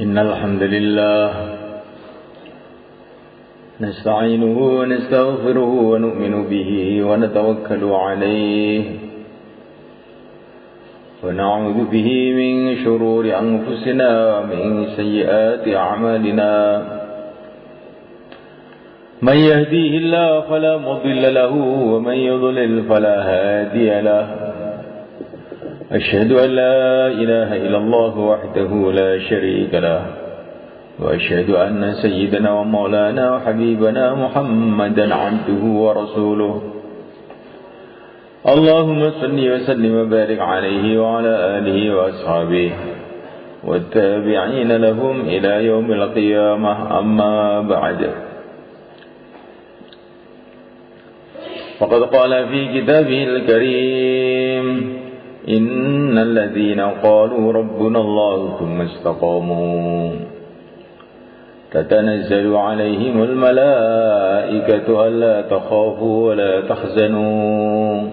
إن الحمد لله نستعينه ونستغفره ونؤمن به ونتوكل عليه ونعوذ به من شرور أنفسنا ومن سيئات أعمالنا من يهديه الله فلا مضل له ومن يضلل فلا هادي له أشهد أن لا إله إلا الله وحده لا شريك له وأشهد أن سيدنا ومولانا وحبيبنا محمدا عبده ورسوله اللهم صل وسلم وبارك عليه وعلى آله وأصحابه والتابعين لهم إلى يوم القيامة أما بعد فقد قال في كتابه الكريم إن الذين قالوا ربنا الله ثم استقاموا تتنزل عليهم الملائكة ألا تخافوا ولا تحزنوا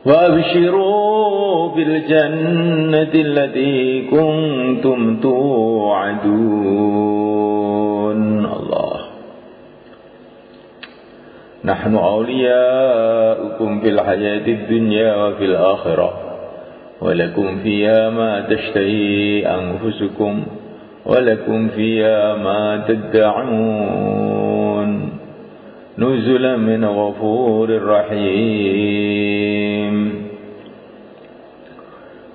وأبشروا بالجنة التي كنتم توعدون الله نحن أولياؤكم في الحياة الدنيا وفي الآخرة ولكم فيها ما تشتهي أنفسكم ولكم فيها ما تدعون نزلا من غفور رحيم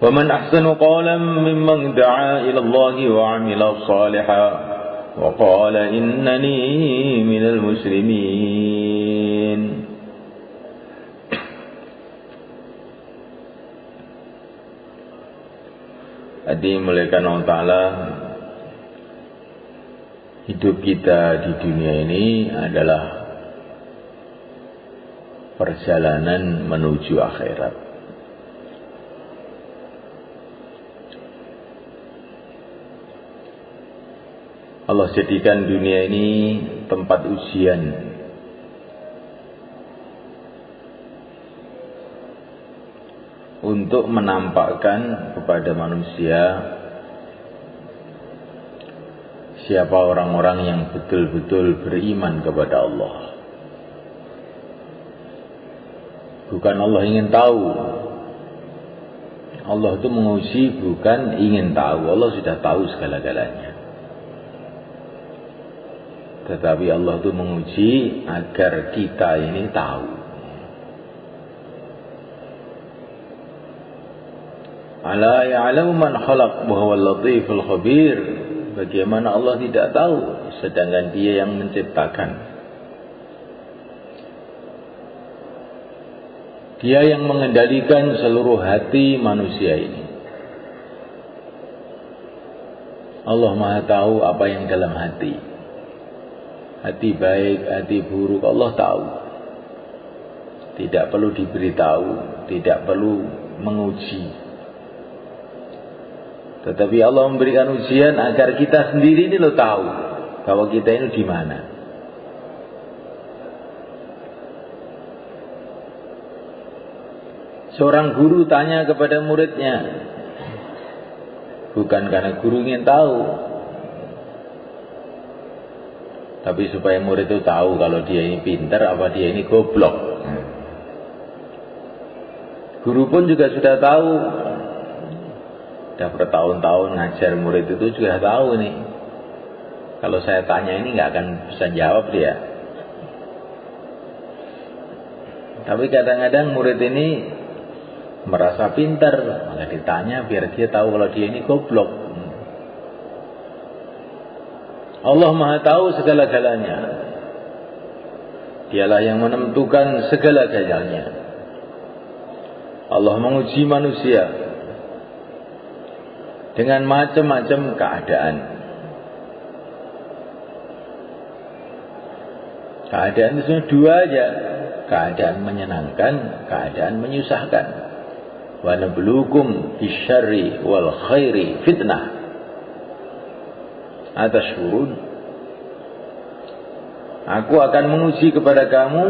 ومن أحسن قولا ممن دعا إلى الله وعمل صالحا وقال إنني من المسلمين. Dimuliakan Allah Ta'ala, hidup kita di dunia ini adalah perjalanan menuju akhirat. Allah jadikan dunia ini tempat ujian untuk menampakkan kepada manusia siapa orang-orang yang betul-betul beriman kepada Allah. Bukan Allah ingin tahu. Allah itu menguji bukan ingin tahu. Allah sudah tahu segala-galanya. Tetapi Allah itu menguji agar kita ini tahu. Ala ya'lamu man khalaq wa huwal latiful khabir. Bagaimana Allah tidak tahu sedangkan Dia yang menciptakan. Dia yang mengendalikan seluruh hati manusia ini. Allah Maha tahu apa yang dalam hati. Hati baik, hati buruk, Allah tahu. Tidak perlu diberitahu, tidak perlu menguji. Tetapi Allah memberikan ujian agar kita sendiri ini tahu bahwa kita ini di mana. Seorang guru tanya kepada muridnya, bukan karena guru ingin tahu, tapi supaya murid itu tahu kalau dia ini pintar apa dia ini goblok. Guru pun juga sudah tahu. Sudah bertahun-tahun ngajar murid itu juga tahu nih. Kalau saya tanya ini nggak akan bisa jawab dia. Tapi kadang-kadang murid ini merasa pintar, maka ditanya biar dia tahu kalau dia ini goblok. Allah Maha tahu segala-galanya. Dialah yang menentukan segala-galanya. Allah menguji manusia dengan macam-macam keadaan. Keadaan itu dua aja, keadaan menyenangkan, keadaan menyusahkan. Wa nabluukum bisyarri wal khairi fitnah. Atashkurun. Aku akan menguji kepada kamu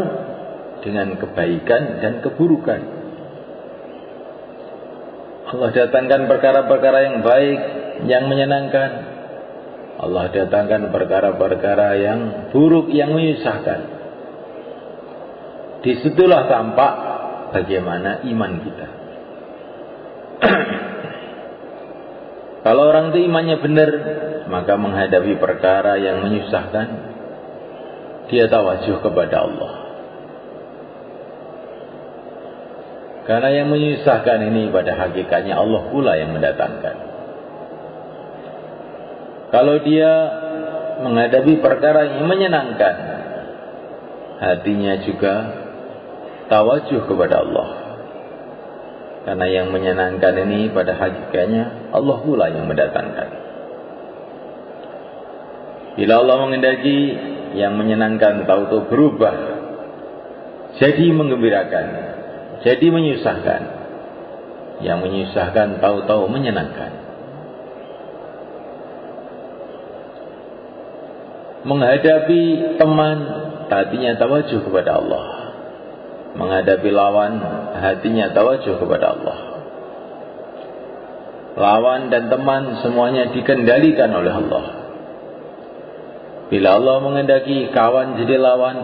dengan kebaikan dan keburukan. Allah datangkan perkara-perkara yang baik, yang menyenangkan. Allah datangkan perkara-perkara yang buruk, yang menyusahkan. Disitulah tampak bagaimana iman kita. Kalau orang itu imannya benar, maka menghadapi perkara yang menyusahkan, dia tawajuh kepada Allah. Karena yang menyusahkan ini pada hakikatnya Allah pula yang mendatangkan. Kalau dia menghadapi perkara yang menyenangkan, hatinya juga tawajuh kepada Allah. Karena yang menyenangkan ini pada hakikatnya Allah pula yang mendatangkan. Bila Allah menghendaki, yang menyenangkan tahu-tahu berubah jadi menggembirakan, jadi menyusahkan. Yang menyusahkan tahu-tahu menyenangkan. Menghadapi teman, hatinya tawajuh kepada Allah. Menghadapi lawan, hatinya tawajuh kepada Allah. Lawan dan teman semuanya dikendalikan oleh Allah. Bila Allah menghendaki kawan jadi lawan,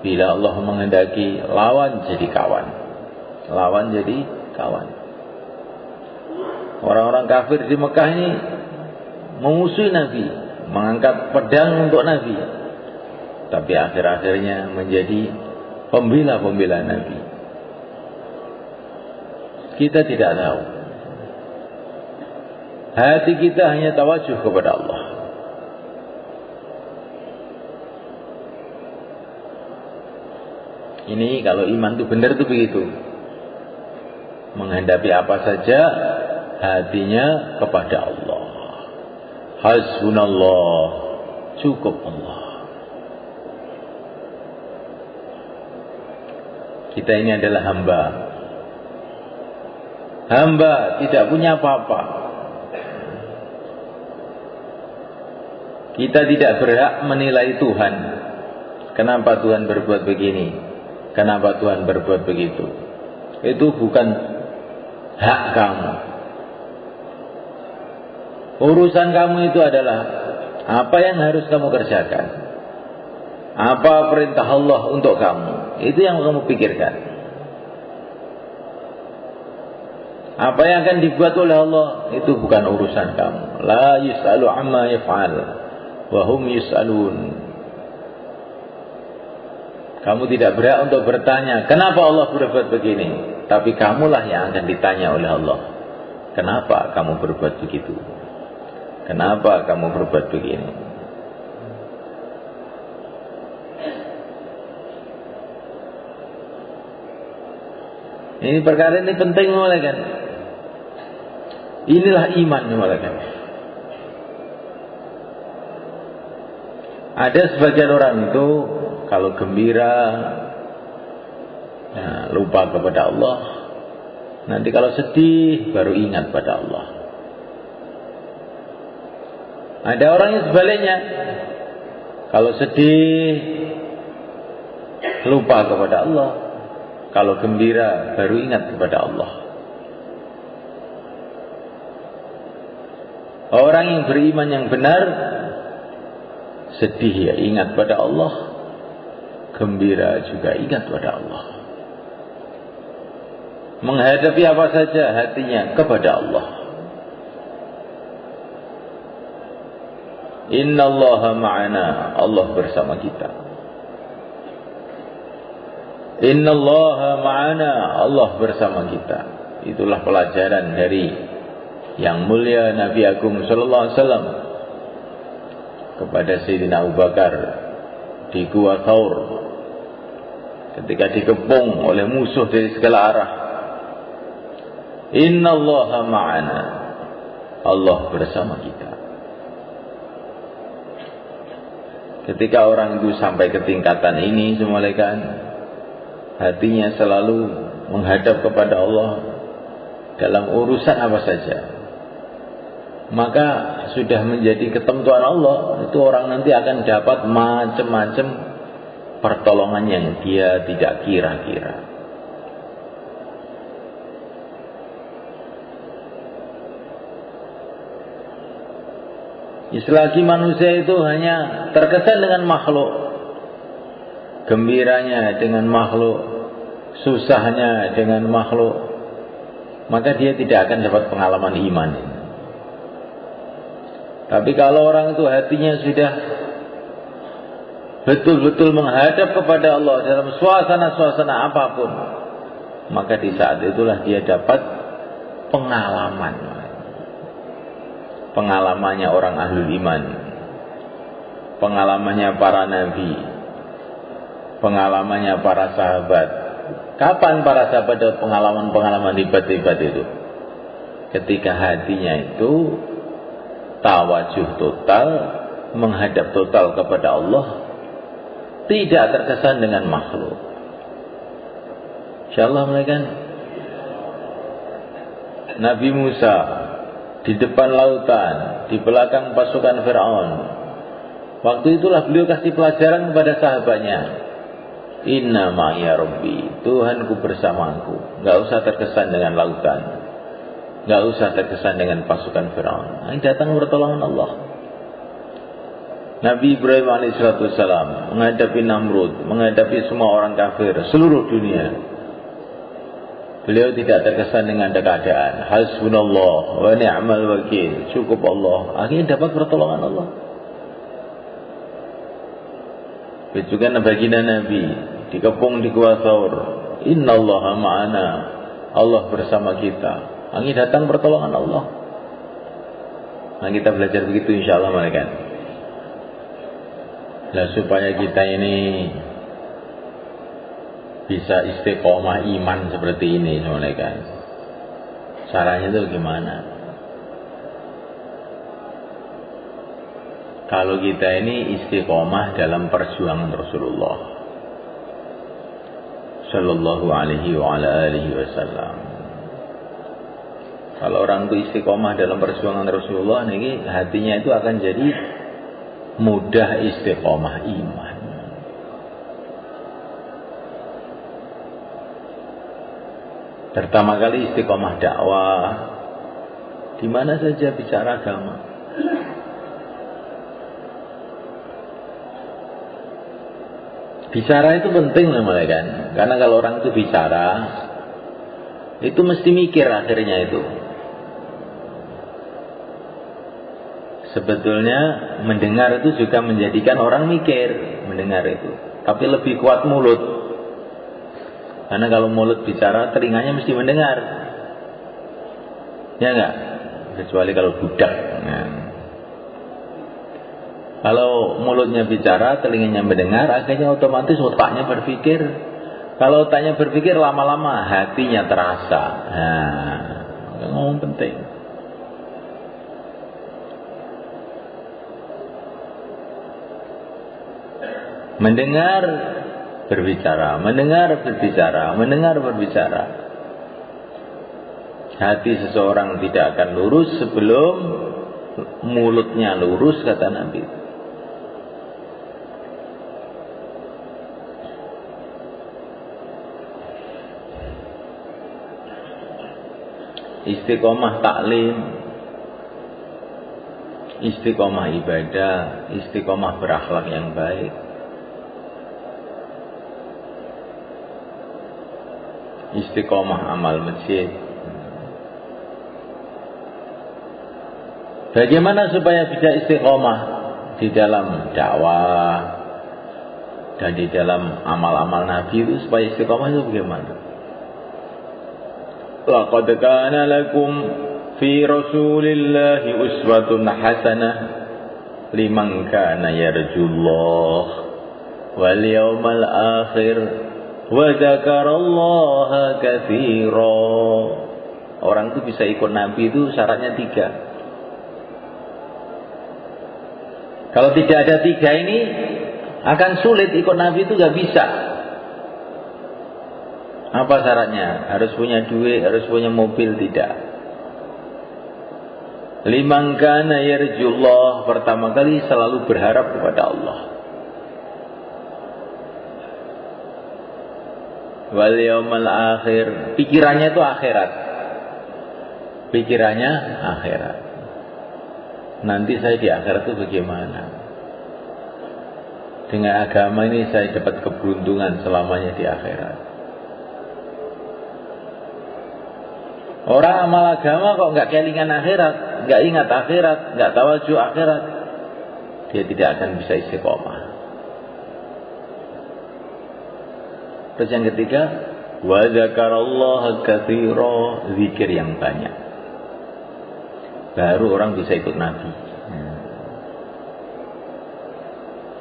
bila Allah menghendaki lawan jadi kawan, lawan jadi kawan. Orang-orang kafir di Mekah ini memusuhi Nabi, mengangkat pedang untuk Nabi, tapi akhir-akhirnya menjadi pembela-pembela Nabi. Kita tidak tahu. Hati kita hanya tawajuh kepada Allah. Ini kalau iman itu benar itu begitu. Menghadapi apa saja hatinya kepada Allah. Hasbunallah, cukup Allah. Kita ini adalah hamba. Hamba tidak punya apa-apa. Kita tidak berhak menilai Tuhan. Kenapa Tuhan berbuat begini? Kenapa Tuhan berbuat begitu? Itu bukan hak kamu. Urusan kamu itu adalah apa yang harus kamu kerjakan. Apa perintah Allah untuk kamu? Itu yang kamu pikirkan. Apa yang akan dibuat oleh Allah itu bukan urusan kamu. La yus'alu amma yaf'al wa hum yus'alun. Kamu tidak berhak untuk bertanya kenapa Allah berbuat begini, tapi kamulah yang akan ditanya oleh Allah. Kenapa kamu berbuat begitu? Kenapa kamu berbuat begini? Ini perkara ini penting kan? Inilah iman kan? Ada sebagian orang itu kalau gembira lupa kepada Allah. Nanti kalau sedih baru ingat pada Allah. Ada orang yang sebaliknya, kalau sedih lupa kepada Allah, kalau gembira baru ingat kepada Allah. Orang yang beriman yang benar, sedih ya ingat pada Allah, gembira juga ingat pada Allah. Menghadapi apa saja hatinya kepada Allah. Innallaha ma'ana, Allah bersama kita. Innallaha ma'ana, Allah bersama kita. Itulah pelajaran dari yang mulia Nabi Agung sallallahu alaihi wasallam kepada Sayyidina Abu Bakar di Gua Thaur ketika dikepung oleh musuh dari segala arah. Innallaha ma'ana, Allah bersama kita. Ketika orang itu sampai ke tingkatan ini semulaikan, hatinya selalu menghadap kepada Allah dalam urusan apa saja, maka sudah menjadi ketentuan Allah. Itu orang nanti akan dapat macam-macam pertolongan yang dia tidak kira-kira. Selagi manusia itu hanya terkesan dengan makhluk, gembiranya dengan makhluk, susahnya dengan makhluk, maka dia tidak akan dapat pengalaman iman. Tapi kalau orang itu hatinya sudah betul-betul menghadap kepada Allah dalam suasana-suasana apapun, maka di saat itulah dia dapat pengalaman. Pengalamannya orang ahlul iman, pengalamannya para nabi, pengalamannya para sahabat. Kapan para sahabat dapat pengalaman-pengalaman hebat-hebat itu? Ketika hatinya itu tawajuh total, menghadap total kepada Allah, tidak terkesan dengan makhluk. Insyaallah mereka Nabi Musa di depan lautan, di belakang pasukan Fir'aun. Waktu itulah beliau kasih pelajaran kepada sahabatnya, Inna ma'iya Rabbi, Tuhanku bersamaku. Gak usah terkesan dengan lautan, gak usah terkesan dengan pasukan Fir'aun. Ini datang pertolongan Allah. Nabi Ibrahim alaihissalam menghadapi Namrud, menghadapi semua orang kafir seluruh dunia. Beliau tidak terkesan dengan keadaan. Hasbunallah wa ni'mal wakil, cukup Allah. Akhirnya dapat pertolongan Allah. Juga baginda Nabi dikepung di Gua Thaur, innallaha ma'ana, Allah bersama kita. Akhirnya datang pertolongan Allah. Nah, kita belajar begitu insyaallah malaikat. Nah, supaya kita ini bisa istiqomah iman seperti ini, malaikat. Caranya itu gimana? Kalau kita ini istiqomah dalam perjuangan Rasulullah Sallallahu alaihi wa ala alihi wasallam. Kalau orang itu istiqomah dalam perjuangan Rasulullah, ini hatinya itu akan jadi mudah istiqomah iman. Pertama kali istiqomah dakwah, di mana saja bicara agama. Bicara itu penting namanya kan, karena kalau orang itu bicara, itu mesti mikir akhirnya itu. Sebetulnya mendengar itu juga menjadikan orang mikir, mendengar itu. Tapi lebih kuat mulut. Karena kalau mulut bicara, telinganya mesti mendengar. Ya enggak? Kecuali kalau budak. Nah. Kalau mulutnya bicara, telinganya mendengar, akhirnya otomatis otaknya berpikir. Kalau otaknya berpikir, lama-lama hatinya terasa. Nah, ngomong penting. Mendengar, berbicara, mendengar, berbicara, mendengar, berbicara. Hati seseorang tidak akan lurus sebelum mulutnya lurus, kata Nabi. Istiqomah taklim, istiqomah ibadah, istiqomah berakhlak yang baik, istiqomah amal masjid. Bagaimana supaya bisa istiqomah di dalam dakwah dan di dalam amal-amal Nabi itu, supaya istiqomah itu bagaimana? Laqad kana lakum fi Rasulillahi uswatun hasanah liman kana yarjullah wal yawmal akhir wa dzakarallaha katsira. Orang itu bisa ikut Nabi itu syaratnya 3. Kalau tidak ada 3 ini, akan sulit ikut Nabi itu, gak bisa. Apa syaratnya? Harus punya duit, harus punya mobil? Tidak. Liman kana yarjullah, pertama kali selalu berharap kepada Allah. Wal yawmal akhir, pikirannya itu akhirat. Pikirannya akhirat. nanti saya di akhirat itu bagaimana. Dengan agama ini saya dapat keberuntungan selamanya di akhirat. Orang amal agama kok nggak kelingan akhirat, nggak ingat akhirat, nggak tawajuh akhirat, dia tidak akan bisa istiqomah. Terus yang ketiga, wa dzakarallaha katsira, zikir yang banyak. Baru orang bisa ikut Nabi.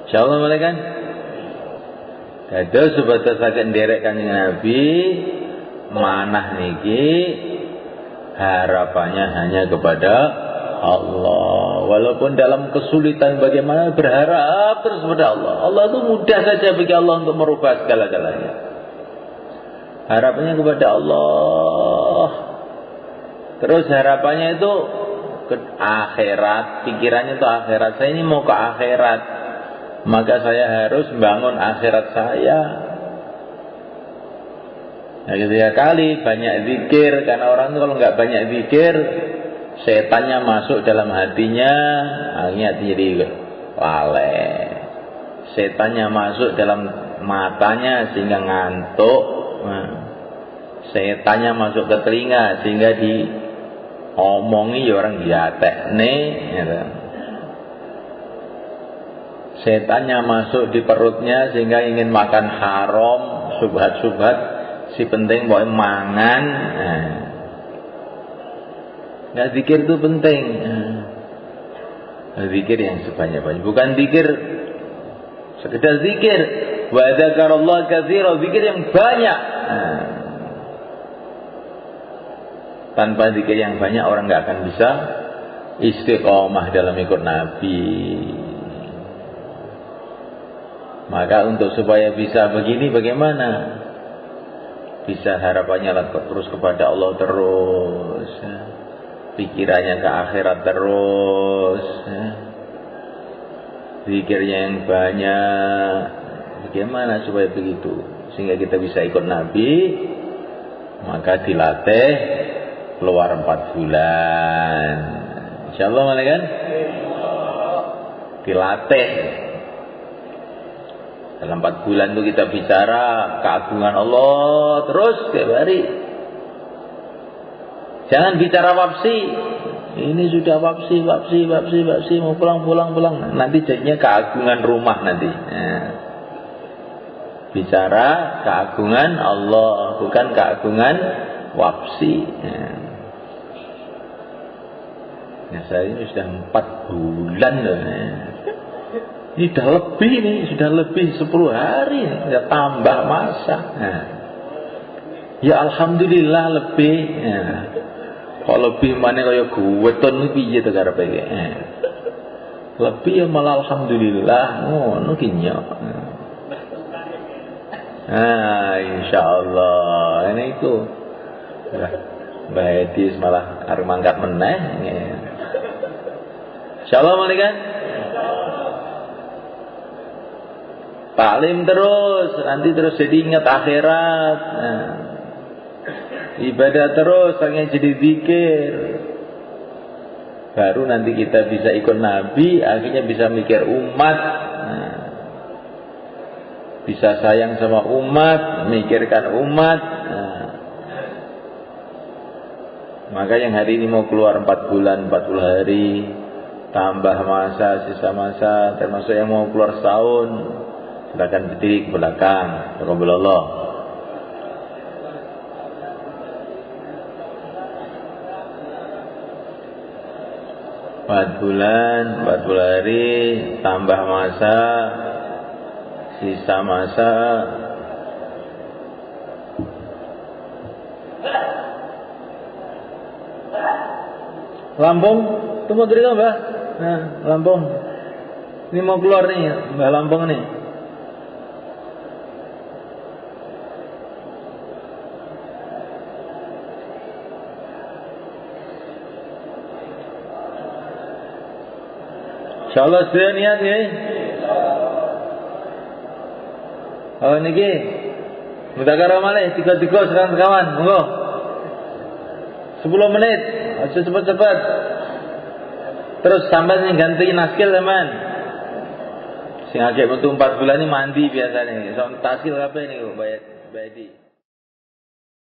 Insyaallah malaikat. Dados sebatas saged nderek Kanjeng Nabi, manah niki harapannya hanya kepada Allah. Walaupun dalam kesulitan bagaimana berharap terus kepada Allah. Allah itu mudah saja bagi Allah untuk merubah segala-galanya. Harapannya kepada Allah. Terus harapannya itu ke akhirat, pikirannya itu akhirat. Saya ini mau ke akhirat, maka saya harus membangun akhirat saya. Nah, ketika kali banyak zikir, karena orang itu kalau nggak banyak zikir, setannya masuk dalam hatinya, akhirnya jadi lalai. Setannya masuk dalam matanya sehingga ngantuk. Nah, setannya masuk ke telinga sehingga diomongi ya orang diatekne. Gitu. Setannya masuk di perutnya sehingga ingin makan haram, subhat-subhat. Si penting boleh mangan. Nah, zikir itu penting. Zikir yang sebanyak-banyak. Bukan zikir sekedar zikir. Wa dzakarallaha katsira, zikir yang banyak. Tanpa zikir yang banyak orang nggak akan bisa istiqomah dalam ikut Nabi. Maka untuk supaya bisa begini bagaimana? Bisa harapannya terus kepada Allah terus, pikirannya ke akhirat terus, zikirnya yang banyak. Bagaimana supaya begitu? Sehingga kita bisa ikut Nabi. Maka dilatih keluar 4 bulan. Insyaallah malaikat. Dilatih. Dalam 4 bulan itu kita bicara keagungan Allah terus tiap hari. Jangan bicara wapsi. Ini sudah wapsi mau pulang. Nanti jadinya keagungan rumah nanti. Bicara keagungan Allah, bukan keagungan wapsi. Nah, saya ini sudah 4 bulan loh. Ini sudah lebih 10 hari, sudah tambah masa. Ya alhamdulillah lebih. Kok lebih mana kaya guweton piye to karepe iki. Lebih ya malah alhamdulillah ngono ki nyok. Insyaallah ini itu. Mbah Edis malah arep mangkat meneh. Insyaallah malaikat. Taklim terus, nanti terus jadi ingat akhirat. Ibadah terus, hanya jadi zikir. Baru nanti kita bisa ikut Nabi, akhirnya bisa mikir umat. Bisa sayang sama umat, mikirkan umat. Maka yang hari ini mau keluar 4 bulan, 40 hari, tambah masa, sisa masa, termasuk yang mau keluar setahun. Silakan berdiri ke belakang. Alhamdulillah. Empat bulan 40 hari, tambah masa, sisa masa. Lampung, tunggu diri Mbak. Nah, Lampung. Ini mau keluar nih, Mbak Lampung nih. Insyaallah sudah niat ya. Oh niki. Mudakara malih 3-3 sekarang kawan, monggo. 10 menit, aja cepat-cepat. Terus sampai yang ganti naskil teman. Sing agak metu 4 bulan ini mandi biasanya. Soal taskil apa ini kok bayar di.